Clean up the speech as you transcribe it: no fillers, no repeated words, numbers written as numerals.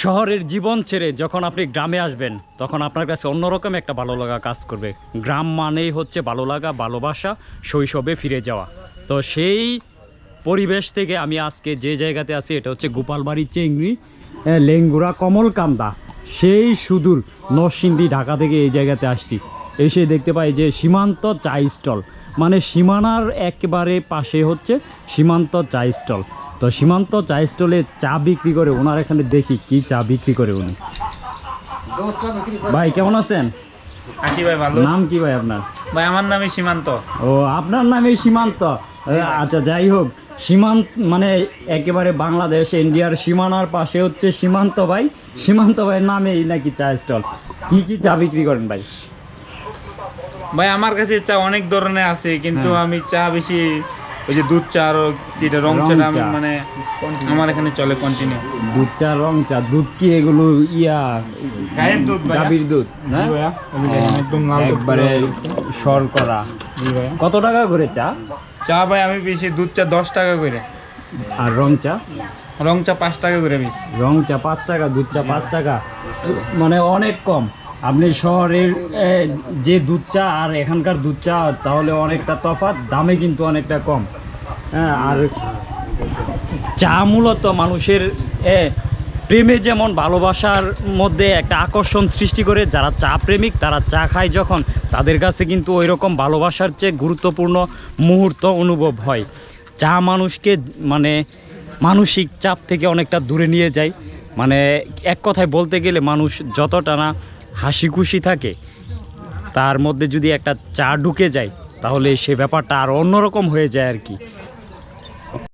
শহরের জীবন ছেড়ে যখন আপনি গ্রামে আসবেন তখন আপনার কাছে অন্যরকম একটা ভালো লাগা কাজ করবে। গ্রাম মানেই হচ্ছে ভালো লাগা, ভালোবাসা, শৈশবে ফিরে যাওয়া। তো সেই পরিবেশ থেকে আমি আজকে যে জায়গাতে আছি এটা হচ্ছে গোপালবাড়ি চেংড়ি লেঙ্গুড়া কমলকান্দা, সেই সুদূর নরসিংদী ঢাকা থেকে এই জায়গাতে আসছি। এসে দেখতে পাই যে সীমান্ত চা স্টল, মানে সীমানার একেবারে পাশে হচ্ছে সীমান্ত চা স্টল। তো সীমান্ত চা স্টলে চা বিক্রি করে ওনার এখানে দেখি কি চা বিক্রি করে উনি। ভাই কেমন আছেন? আছি ভাই, ভালো। নাম কি ভাই আপনার? ভাই আমার নামই সীমান্ত। ও আপনার নামই সীমান্ত? আচ্ছা যাই হোক, সীমান্ত মানে একেবারে বাংলাদেশ ইন্ডিয়ার সীমানার পাশে হচ্ছে সীমান্ত ভাই। সীমান্ত ভাইয়ের নামেই নাকি চা স্টল। কি কি চা বিক্রি করেন ভাই? ভাই আমার কাছে চা অনেক ধরনের আছে, কিন্তু হ্যাঁ। আমি চা বেশি ওই যে দুধ চা আর যেটা রং চাটা আমি চা। মানে আমার এখানে চলে কন্টিনিউ। দুধ চা, রং চা, দুধ কি এগুলো গায়ের দুধ ভাই, গাভীর দুধ না? একদম লাল দুধ একবারে শর্করা। কত টাকা করে চা? চা ভাই আমি বেশি দুধ চা 10 টাকা করে, আর রং চা? রং চা 5 টাকা করে বেশি। রং চা 5 টাকা, দুধ চা 5 টাকা, মানে অনেক কম। আপনি শহরের যে দুধ চা আর এখানকার দুধ চা তাহলে অনেকটা তফাৎ, দামে কিন্তু অনেকটা কম। হ্যাঁ, আর চা মূলত মানুষের প্রেমে যেমন ভালোবাসার মধ্যে একটা আকর্ষণ সৃষ্টি করে, যারা চা প্রেমিক তারা চা খায় যখন, তাদের কাছে কিন্তু ওই রকম ভালোবাসার চেয়ে গুরুত্বপূর্ণ মুহূর্ত অনুভব হয়। চা মানুষকে মানে মানসিক চাপ থেকে অনেকটা দূরে নিয়ে যায়। মানে এক কথায় বলতে গেলে মানুষ যতটা না হাসি খুশি থাকে, তার মধ্যে যদি একটা চা ঢুকে যায় তাহলে সে ব্যাপারটা আর অন্যরকম হয়ে যায় আর কি।